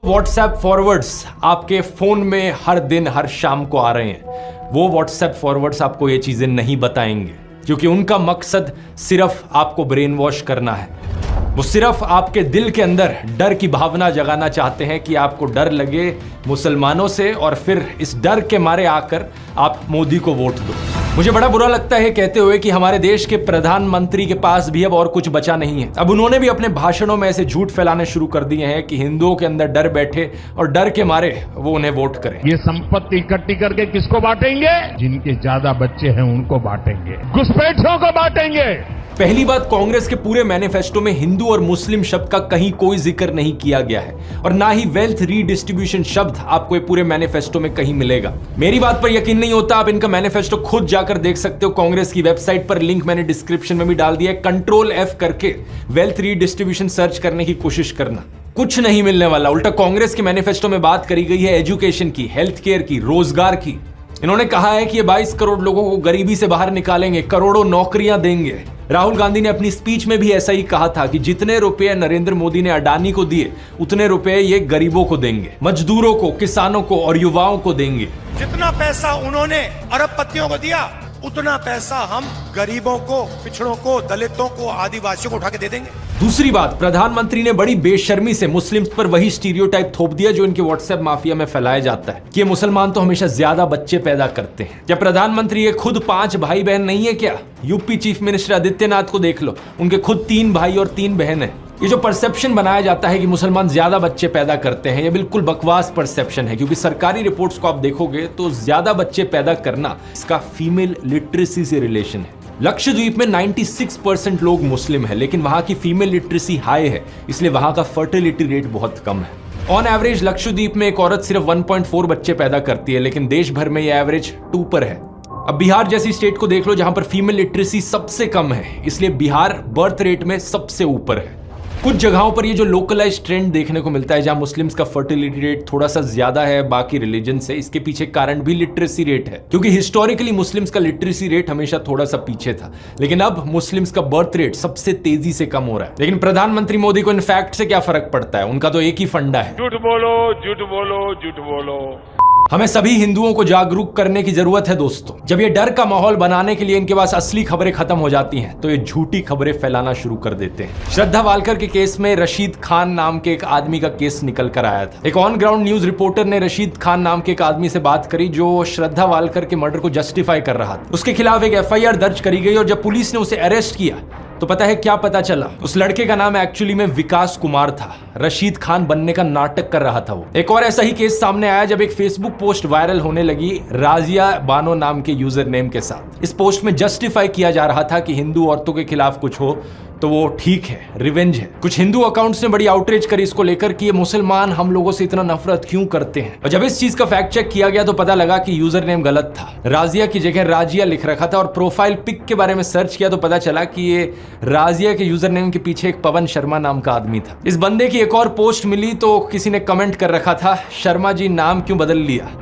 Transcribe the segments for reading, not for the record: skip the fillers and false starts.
WhatsApp forwards आपके phone में हर दिन हर शाम को आ रहे हैं। वो व्हाट्सएप फॉरवर्ड्स आपको ये चीजें नहीं बताएंगे क्योंकि उनका मकसद सिर्फ आपको ब्रेन वॉश करना है। वो सिर्फ आपके दिल के अंदर डर की भावना जगाना चाहते हैं कि आपको डर लगे मुसलमानों से और फिर इस डर के मारे आकर आप मोदी को वोट दो। मुझे बड़ा बुरा लगता है कहते हुए कि हमारे देश के प्रधानमंत्री के पास भी अब और कुछ बचा नहीं है। अब उन्होंने भी अपने भाषणों में ऐसे झूठ फैलाने शुरू कर दिए हैं कि हिंदुओं के अंदर डर बैठे और डर के मारे वो उन्हें वोट करें। ये संपत्ति इकट्ठी करके किसको बांटेंगे? जिनके ज्यादा बच्चे हैं उनको बांटेंगे, घुसपैठियों को बांटेंगे। पहली बात, कांग्रेस के पूरे मैनिफेस्टो में हिंदू और मुस्लिम शब्द का कहीं कोई जिक्र नहीं किया गया है और ना ही वेल्थ रीडिस्ट्रीब्यूशन शब्द आपको पूरे मैनिफेस्टो में कहीं मिलेगा। मेरी बात पर यकीन नहीं होता, आप इनका मैनिफेस्टो खुद जाकर देख सकते हो। कांग्रेस की वेबसाइट पर लिंक मैंने डिस्क्रिप्शन में भी डाल दिया है। कंट्रोल F करके वेल्थ रीडिस्ट्रीब्यूशन सर्च करने की कोशिश करना, कुछ नहीं मिलने वाला। उल्टा कांग्रेस के मैनिफेस्टो में बात करी गई है एजुकेशन की, हेल्थ केयर की, रोजगार की। इन्होंने कहा है कि ये 22 करोड़ लोगों को गरीबी से बाहर निकालेंगे, करोड़ों नौकरियां देंगे। राहुल गांधी ने अपनी स्पीच में भी ऐसा ही कहा था कि जितने रुपए नरेंद्र मोदी ने अडानी को दिए उतने रुपए ये गरीबों को देंगे, मजदूरों को, किसानों को और युवाओं को देंगे। जितना पैसा उन्होंने अरबपतियों को दिया उतना पैसा हम गरीबों को, पिछड़ों को, दलितों को, आदिवासियों को उठा के दे देंगे। दूसरी बात, प्रधानमंत्री ने बड़ी बेशर्मी से मुस्लिम्स पर वही स्टीरियोटाइप थोप दिया जो इनके व्हाट्सएप माफिया में फैलाया जाता है कि ये मुसलमान तो हमेशा ज्यादा बच्चे पैदा करते हैं। क्या प्रधानमंत्री ये खुद 5 भाई बहन नहीं है क्या? यूपी चीफ मिनिस्टर आदित्यनाथ को देख लो, उनके खुद 3 भाई और 3 बहन है। ये जो परसेप्शन बनाया जाता है कि मुसलमान ज्यादा बच्चे पैदा करते हैं, ये बिल्कुल बकवास परसेप्शन है क्योंकि सरकारी रिपोर्ट्स को आप देखोगे तो ज्यादा बच्चे पैदा करना इसका फीमेल लिटरेसी से रिलेशन है। लक्षद्वीप में 96% लोग मुस्लिम है लेकिन वहां की फीमेल लिटरेसी हाई है, इसलिए वहां का फर्टिलिटी रेट बहुत कम है। ऑन एवरेज लक्षद्वीप में एक औरत सिर्फ 1.4 बच्चे पैदा करती है लेकिन देश भर में ये एवरेज 2 पर है। अब बिहार जैसी स्टेट को देख लो जहां पर फीमेल लिटरेसी सबसे कम है, इसलिए बिहार बर्थ रेट में सबसे ऊपर है। कुछ जगहों पर ये जो लोकलाइज ट्रेंड देखने को मिलता है जहां मुस्लिम्स का फर्टिलिटी रेट थोड़ा सा ज्यादा है बाकी रिलीजन से, इसके पीछे कारण भी लिटरेसी रेट है क्योंकि हिस्टोरिकली मुस्लिम्स का लिटरेसी रेट हमेशा थोड़ा सा पीछे था लेकिन अब मुस्लिम्स का बर्थ रेट सबसे तेजी से कम हो रहा है। लेकिन प्रधानमंत्री मोदी को इन फैक्ट से क्या फर्क पड़ता है? उनका तो एक ही फंडा है, झूठ बोलो, झूठ बोलो, झूठ बोलो। हमें सभी हिंदुओं को जागरूक करने की जरूरत है दोस्तों। जब ये डर का माहौल बनाने के लिए इनके पास असली खबरें खत्म हो जाती हैं तो ये झूठी खबरें फैलाना शुरू कर देते हैं। श्रद्धा वालकर के केस में रशीद खान नाम के एक आदमी का केस निकल कर आया था। एक ऑन ग्राउंड न्यूज रिपोर्टर ने रशीद खान नाम के एक आदमी से बात करी जो श्रद्धा वालकर के मर्डर को जस्टिफाई कर रहा था। उसके खिलाफ एक FIR दर्ज करी गई और जब पुलिस ने उसे अरेस्ट किया तो पता है क्या पता चला? उस लड़के का नाम एक्चुअली में विकास कुमार था। रशीद खान बनने का नाटक कर रहा था वो। एक और ऐसा ही केस सामने आया जब एक फेसबुक पोस्ट वायरल होने लगी राजिया बानो नाम के यूजर नेम के साथ। इस पोस्ट में जस्टिफाई किया जा रहा था कि हिंदू औरतों के खिलाफ कुछ हो तो वो ठीक है, रिवेंज है। कुछ हिंदू अकाउंट्स ने बड़ी आउटरीच करी इसको लेकर कि ये मुसलमान हम लोगों से इतना नफरत क्यों करते हैं। और जब इस चीज का फैक्ट चेक किया गया तो पता लगा कि यूजर नेम गलत था, राजिया की जगह राजिया लिख रखा था। और प्रोफाइल पिक के बारे में सर्च किया तो पता चला कि ये राजिया के यूजर नेम के पीछे एक पवन शर्मा नाम का आदमी था। इस बंदे की एक और पोस्ट मिली तो किसी ने कमेंट कर रखा था, शर्मा जी नाम क्यों बदल लिया?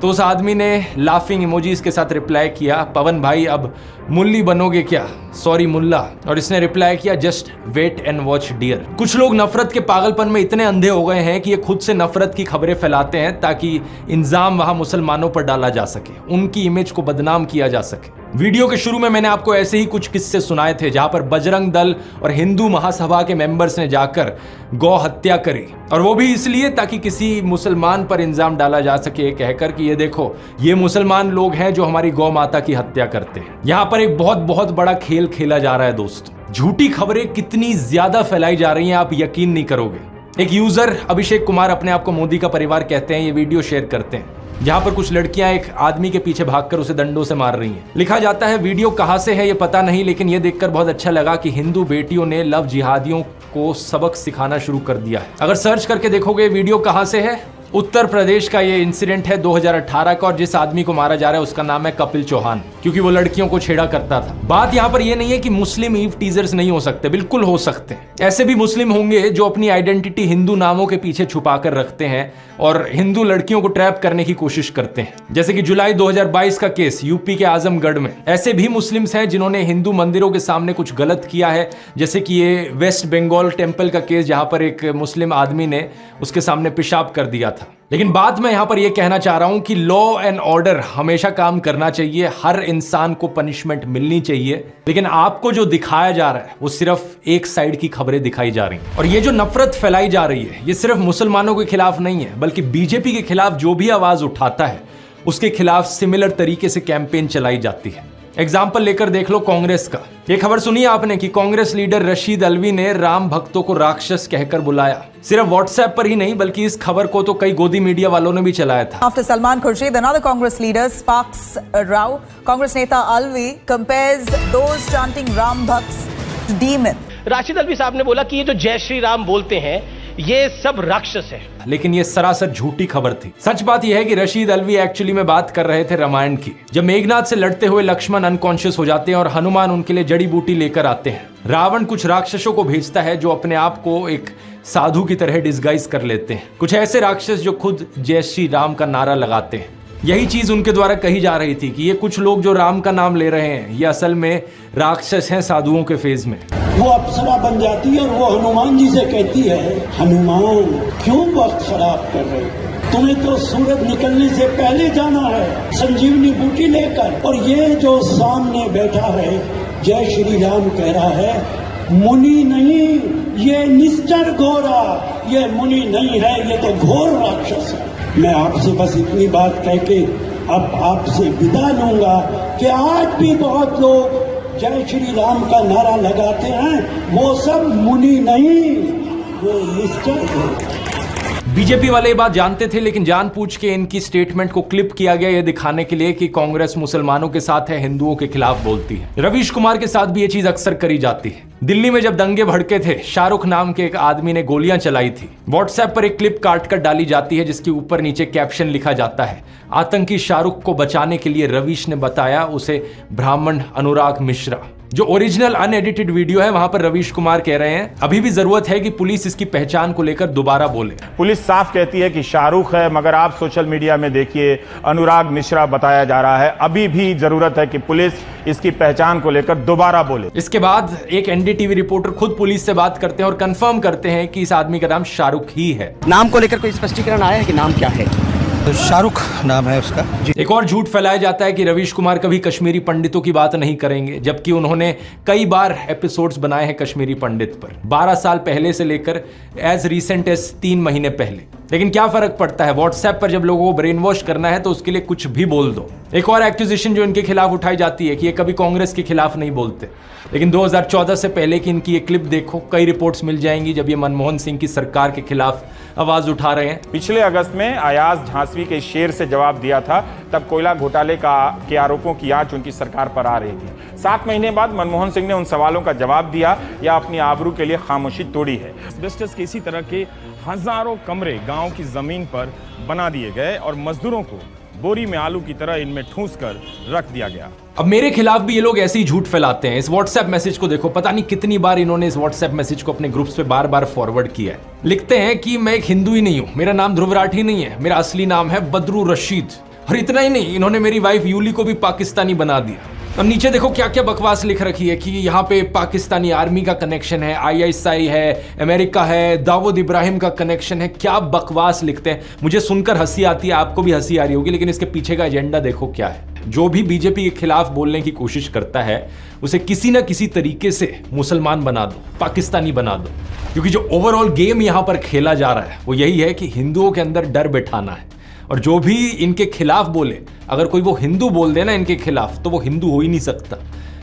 तो उस आदमी ने लाफिंग इमोजीज के साथ रिप्लाई किया, पवन भाई अब मुल्ली बनोगे क्या? सॉरी मुल्ला। और इसने रिप्लाई किया, just wait and watch dear. कुछ लोग नफरत के पागलपन में इतने अंधे हो गए हैं कि ये खुद से नफरत की खबरें फैलाते हैं ताकि इंजाम वहां मुसलमानों पर डाला जा सके, उनकी इमेज को बदनाम किया जा सके। वीडियो के शुरू में मैंने आपको ऐसे ही कुछ किस्से सुनाए थे जहां पर बजरंग दल और हिंदू महासभा के मेंबर्स ने जाकर गौ हत्या करी और वो भी इसलिए ताकि किसी मुसलमान पर इंजाम डाला जा सके कहकर कि ये देखो ये मुसलमान लोग हैं जो हमारी गौ माता की हत्या करते हैं। यहां पर एक बहुत बड़ा खेल खेला जा रहा है दोस्तों। झूठी खबरें कितनी ज्यादा फैलाई जा रही हैं आप यकीन नहीं करोगे। एक यूजर अभिषेक कुमार अपने आप को मोदी का परिवार कहते हैं, ये वीडियो शेयर करते हैं जहां पर कुछ लड़कियां एक आदमी के पीछे भागकर उसे डंडों से मार रही हैं। लिखा जाता है वीडियो कहां से है ये पता नहीं लेकिन ये देखकर बहुत अच्छा लगा कि हिंदू बेटियों ने लव जिहादियों को सबक सिखाना शुरू कर दिया है। अगर सर्च करके देखोगे वीडियो कहां से है, उत्तर प्रदेश का ये इंसिडेंट है 2018 का और जिस आदमी को मारा जा रहा है उसका नाम है कपिल चौहान। क्योंकि वो लड़कियों को छेड़ा करता था। बात यहाँ पर यह नहीं है कि मुस्लिम ईव टीजर्स नहीं हो सकते, बिल्कुल हो सकते हैं। ऐसे भी मुस्लिम होंगे जो अपनी आइडेंटिटी हिंदू नामों के पीछे छुपा कर रखते हैं और हिंदू लड़कियों को ट्रैप करने की कोशिश करते हैं, जैसे कि जुलाई 2022 का केस यूपी के आजमगढ़ में। ऐसे भी मुस्लिम्स हैं जिन्होंने हिंदू मंदिरों के सामने कुछ गलत किया है, जैसे कि ये वेस्ट बंगाल टेम्पल का केस जहां पर एक मुस्लिम आदमी ने उसके सामने पेशाब कर दिया था। लेकिन बात मैं यहां पर यह कहना चाह रहा हूं कि लॉ एंड ऑर्डर हमेशा काम करना चाहिए, हर इंसान को पनिशमेंट मिलनी चाहिए, लेकिन आपको जो दिखाया जा रहा है वो सिर्फ एक साइड की खबरें दिखाई जा रही हैं। और ये जो नफरत फैलाई जा रही है ये सिर्फ मुसलमानों के खिलाफ नहीं है, बल्कि बीजेपी के खिलाफ जो भी आवाज उठाता है उसके खिलाफ सिमिलर तरीके से कैंपेन चलाई जाती है। एग्जाम्पल लेकर देख लो कांग्रेस का। ये खबर सुनी आपने कि कांग्रेस लीडर रशीद अलवी ने राम भक्तों को राक्षस कहकर बुलाया। सिर्फ व्हाट्सएप पर ही नहीं बल्कि इस खबर को तो कई गोदी मीडिया वालों ने भी चलाया था। After Salman Khurshid, another Congress leader sparks a row. Congress neta Alvi compares those chanting Ram Bhakts to demon. Rashid Alvi साहब ने बोला कि ये जो जय श्री राम बोलते हैं ये सब राक्षस है। लेकिन ये सरासर झूठी खबर थी। सच बात यह है कि रशीद अलवी एक्चुअली में बात कर रहे थे रामायण की, जब मेघनाथ से लड़ते हुए लक्ष्मण अनकॉन्शियस हो जाते हैं और हनुमान उनके लिए जड़ी बूटी लेकर आते हैं। रावण कुछ राक्षसों को भेजता है जो अपने आप को एक साधु की तरह डिस्गाइज कर लेते हैं, कुछ ऐसे राक्षस जो खुद जय श्री राम का नारा लगाते हैं। यही चीज उनके द्वारा कही जा रही थी कि ये कुछ लोग जो राम का नाम ले रहे हैं ये असल में राक्षस हैं साधुओं के फेज में। वो अप्सरा बन जाती है और वो हनुमान जी से कहती है, हनुमान क्यों वक्त खराब कर रहे हो, तुम्हें तो सूरज निकलने से पहले जाना है संजीवनी बूटी लेकर। और ये जो सामने बैठा है जय श्री राम कह रहा है, मुनि नहीं, ये निश्चर घोरा, ये मुनि नहीं है, ये तो घोर राक्षस है। मैं आपसे बस इतनी बात कह के अब आपसे विदा लूंगा कि आज भी बहुत लोग जय श्री राम का नारा लगाते हैं, वो सब मुनि नहीं, वो निश्चर है। बीजेपी वाले ये बात जानते थे, लेकिन जानबूझ के इनकी स्टेटमेंट को क्लिप किया गया ये दिखाने के लिए कि कांग्रेस मुसलमानों के साथ है, हिंदुओं के खिलाफ बोलती है। रवीश कुमार के साथ भी ये चीज अक्सर करी जाती है। दिल्ली में जब दंगे भड़के थे, शाहरुख नाम के एक आदमी ने गोलियां चलाई थी। व्हाट्सएप पर एक क्लिप काट कर डाली जाती है जिसके ऊपर नीचे कैप्शन लिखा जाता है, आतंकी शाहरुख को बचाने के लिए रवीश ने बताया उसे ब्राह्मण अनुराग मिश्रा। जो ओरिजिनल अनएडिटेड वीडियो है वहां पर रवीश कुमार कह रहे हैं अभी भी जरूरत है कि पुलिस इसकी पहचान को लेकर दोबारा बोले। पुलिस साफ कहती है कि शाहरुख है, मगर आप सोशल मीडिया में देखिए अनुराग मिश्रा बताया जा रहा है। अभी भी जरूरत है कि पुलिस इसकी पहचान को लेकर दोबारा बोले। इसके बाद एक एनडीटीवी रिपोर्टर खुद पुलिस से बात करते हैं और कंफर्म करते हैं कि इस आदमी का नाम शाहरुख ही है। नाम को लेकर कोई स्पष्टीकरण आया है कि नाम क्या है? शाहरुख नाम है उसका। एक और झूठ फैलाया जाता है कि रवीश कुमार कभी कश्मीरी पंडितों की बात नहीं करेंगे, जबकि उन्होंने कई बार एपिसोड्स बनाए हैं कश्मीरी पंडित पर, 12 साल पहले से लेकर एज रिसेंट एज 3 महीने पहले। लेकिन क्या फर्क पड़ता है, व्हाट्सएप पर जब लोगों को ब्रेन वॉश करना है तो उसके लिए कुछ भी बोल दो। एक और एक्यूजिशन जो इनके खिलाफ उठाई जाती है कि ये कभी कांग्रेस के खिलाफ नहीं बोलते, लेकिन 2014 से पहले की इनकी ये क्लिप देखो, कई रिपोर्ट्स मिल जाएंगी जब ये मनमोहन सिंह की सरकार के खिलाफ आवाज उठा रहे हैं। पिछले अगस्त में अयाज झांसवी के शेर से जवाब दिया था, तब कोयला घोटाले के आरोपों की आंच उनकी सरकार पर आ रही थी। 7 महीने बाद मनमोहन सिंह ने उन सवालों का जवाब दिया या अपनी आबरू के लिए खामोशी तोड़ी है। एस्बेस्टस के इसी तरह के हजारों कमरे गांव की जमीन पर बना दिए गए और मजदूरों को बोरी में आलू की तरह इनमें ठूंस कर रख दिया गया। अब मेरे खिलाफ भी ये लोग ऐसे ही झूठ फैलाते हैं। इस व्हाट्सएप मैसेज को देखो, पता नहीं कितनी बार इन्होंने इस व्हाट्सएप मैसेज को अपने ग्रुप्स पे बार बार फॉरवर्ड किया है। लिखते हैं कि मैं एक हिंदू ही नहीं हूं, मेरा नाम ध्रुव राठी नहीं है, मेरा असली नाम है बदरू रशीद। और इतना ही नहीं, इन्होंने मेरी वाइफ यूली को भी पाकिस्तानी बना दिया। अब नीचे देखो क्या क्या बकवास लिख रखी है कि यहाँ पे पाकिस्तानी आर्मी का कनेक्शन है, ISI है, अमेरिका है, दाऊद इब्राहिम का कनेक्शन है। क्या बकवास लिखते हैं, मुझे सुनकर हंसी आती है, आपको भी हंसी आ रही होगी, लेकिन इसके पीछे का एजेंडा देखो क्या है। जो भी बीजेपी के खिलाफ बोलने की कोशिश करता है उसे किसी ना किसी तरीके से मुसलमान बना दो, पाकिस्तानी बना दो, क्योंकि जो ओवरऑल गेम यहाँ पर खेला जा रहा है वो यही है कि हिंदुओं के अंदर डर बैठाना है। और जो भी इनके खिलाफ बोले, अगर कोई वो हिंदू बोल दे ना इनके खिलाफ, तो वो हिंदू हो ही नहीं सकता।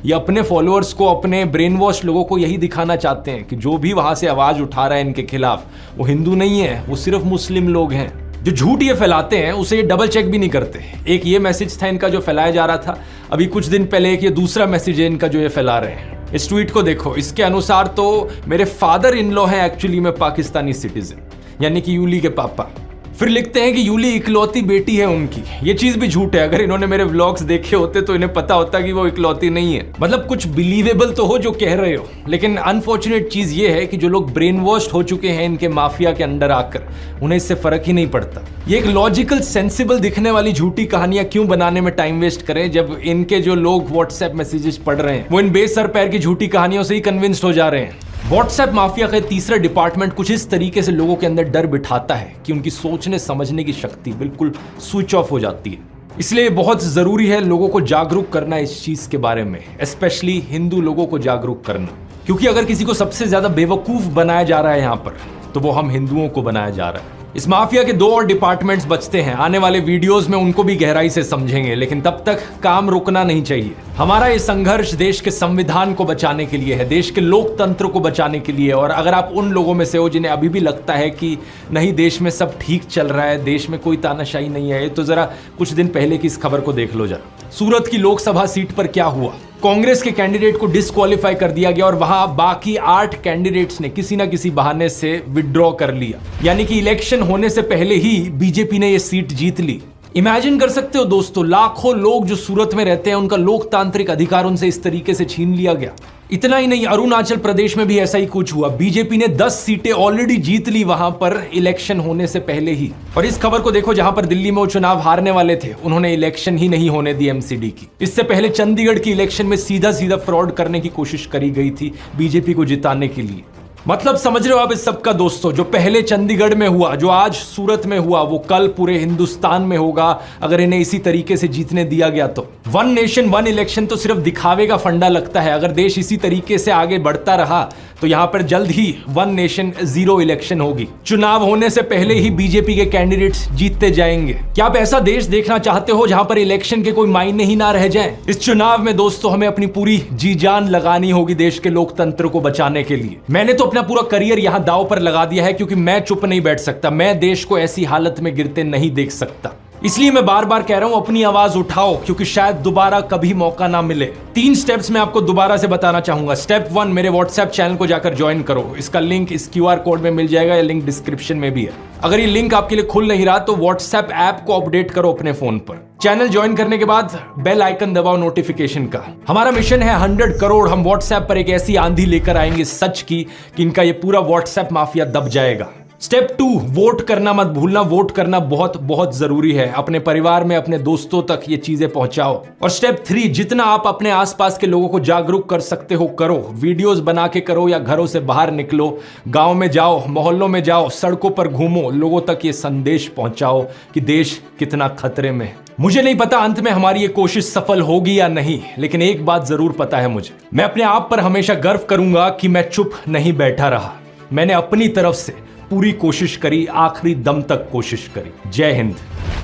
ये अपने फॉलोअर्स को, अपने ब्रेन वॉश लोगों को यही दिखाना चाहते हैं कि जो भी वहां से आवाज उठा रहा है इनके खिलाफ वो हिंदू नहीं है, वो सिर्फ मुस्लिम लोग हैं। जो झूठ ये फैलाते हैं उसे ये डबल चेक भी नहीं करते। एक ये मैसेज था इनका जो फैलाया जा रहा था, अभी कुछ दिन पहले एक ये दूसरा मैसेज है इनका जो ये फैला रहे हैं। इस ट्वीट को देखो, इसके अनुसार तो मेरे फादर इन लॉ हैं एक्चुअली में पाकिस्तानी सिटीजन, यानी कि यूली के पापा। फिर लिखते हैं कि यूली इकलौती बेटी है उनकी। ये चीज भी झूठ है। अगर इन्होंने मेरे व्लॉग्स देखे होते तो इन्हें पता होता कि वो इकलौती नहीं है। मतलब कुछ बिलीवेबल तो हो जो कह रहे हो, लेकिन अनफॉर्चुनेट चीज ये है कि जो लोग ब्रेन वॉश्ड हो चुके हैं इनके माफिया के अंडर आकर, उन्हें इससे फर्क ही नहीं पड़ता। ये एक लॉजिकल सेंसिबल दिखने वाली झूठी कहानियां क्यों बनाने में टाइम वेस्ट करें, जब इनके जो लोग व्हाट्सएप मैसेजेस पढ़ रहे हैं वो इन बेसर पैर की झूठी कहानियों से ही कन्विंस्ड हो जा रहे हैं। व्हाट्सएप माफिया का तीसरा डिपार्टमेंट कुछ इस तरीके से लोगों के अंदर डर बिठाता है कि उनकी सोचने समझने की शक्ति बिल्कुल स्विच ऑफ हो जाती है। इसलिए बहुत जरूरी है लोगों को जागरूक करना इस चीज के बारे में, स्पेशली हिंदू लोगों को जागरूक करना, क्योंकि अगर किसी को सबसे ज्यादा बेवकूफ बनाया जा रहा है यहां पर, तो वो हम हिंदुओं को बनाया जा रहा है। इस माफिया के 2 और डिपार्टमेंट्स बचते हैं। आने वाले वीडियोस में उनको भी गहराई से समझेंगे, लेकिन तब तक काम रुकना नहीं चाहिए। हमारा ये संघर्ष देश के संविधान को बचाने के लिए है, देश के लोकतंत्र को बचाने के लिए। और अगर आप उन लोगों में से हो जिन्हें अभी भी लगता है कि नहीं देश में सब ठीक चल रहा है, देश में कोई तानाशाही नहीं है, तो जरा कुछ दिन पहले की इस खबर को देख लो जरा। सूरत की लोकसभा सीट पर क्या हुआ? कांग्रेस के कैंडिडेट को डिस्क्वालीफाई कर दिया गया और वहां बाकी 8 कैंडिडेट्स ने किसी ना किसी बहाने से विड्रॉ कर लिया। यानी कि इलेक्शन होने से पहले ही बीजेपी ने यह सीट जीत ली। इमेजिन कर सकते हो दोस्तों, लाखों लोग जो सूरत में रहते हैं उनका लोकतांत्रिक अधिकार उनसे इस तरीके से छीन लिया गया। इतना ही नहीं, अरुणाचल प्रदेश में भी ऐसा ही कुछ हुआ। बीजेपी ने 10 सीटें ऑलरेडी जीत ली वहां पर इलेक्शन होने से पहले ही। और इस खबर को देखो, जहां पर दिल्ली में वो चुनाव हारने वाले थे उन्होंने इलेक्शन ही नहीं होने दी एमसीडी की। इससे पहले चंडीगढ़ की इलेक्शन में सीधा सीधा फ्रॉड करने की कोशिश करी गई थी बीजेपी को जिताने के लिए। मतलब समझ रहे हो आप इस सब का दोस्तों? जो पहले चंडीगढ़ में हुआ, जो आज सूरत में हुआ, वो कल पूरे हिंदुस्तान में होगा अगर इन्हें इसी तरीके से जीतने दिया गया तो। 1 नेशन 1 इलेक्शन तो सिर्फ दिखावे का फंडा लगता है। अगर देश इसी तरीके से आगे बढ़ता रहा तो यहां पर जल्द ही 1 नेशन 0 इलेक्शन होगी। चुनाव होने से पहले ही बीजेपी के कैंडिडेट्स जीतते जाएंगे। क्या आप ऐसा देश देखना चाहते हो जहां पर इलेक्शन के कोई मायने ही ना रह जाएं? इस चुनाव में दोस्तों हमें अपनी पूरी जी जान लगानी होगी देश के लोकतंत्र को बचाने के लिए। मैंने तो अपना पूरा करियर यहां दांव पर लगा दिया है, क्योंकि मैं चुप नहीं बैठ सकता। मैं देश को ऐसी हालत में गिरते नहीं देख सकता। इसलिए मैं बार बार कह रहा हूं, अपनी आवाज उठाओ, क्योंकि शायद दोबारा कभी मौका ना मिले। 3 स्टेप्स मैं आपको दोबारा से बताना चाहूंगा। स्टेप 1, मेरे व्हाट्सएप चैनल को जाकर ज्वाइन करो। इसका लिंक इस QR कोड में मिल जाएगा, या लिंक डिस्क्रिप्शन में भी है। अगर ये लिंक आपके लिए खुल नहीं रहा तो व्हाट्सएप ऐप को अपडेट करो अपने फोन पर। चैनल ज्वाइन करने के बाद बेल आइकन दबाओ नोटिफिकेशन का। हमारा मिशन है 100 करोड़। हम व्हाट्सएप पर एक ऐसी आंधी लेकर आएंगे सच की कि इनका ये पूरा व्हाट्सएप माफिया दब जाएगा। स्टेप 2, वोट करना मत भूलना। वोट करना बहुत बहुत जरूरी है। अपने परिवार में, अपने दोस्तों तक ये चीजें पहुंचाओ। और स्टेप 3, जितना आप अपने आसपास के लोगों को जागरूक कर सकते हो करो। वीडियोस बना के करो, या घरों से बाहर निकलो, गांव में जाओ, मोहल्लों में जाओ, सड़कों पर घूमो, लोगों तक ये संदेश पहुंचाओ कि देश कितना खतरे में है। मुझे नहीं पता अंत में हमारी ये कोशिश सफल होगी या नहीं, लेकिन एक बात जरूर पता है मुझे, मैं अपने आप पर हमेशा गर्व करूंगा कि मैं चुप नहीं बैठा रहा। मैंने अपनी तरफ से पूरी कोशिश करी, आखिरी दम तक कोशिश करी। जय हिंद।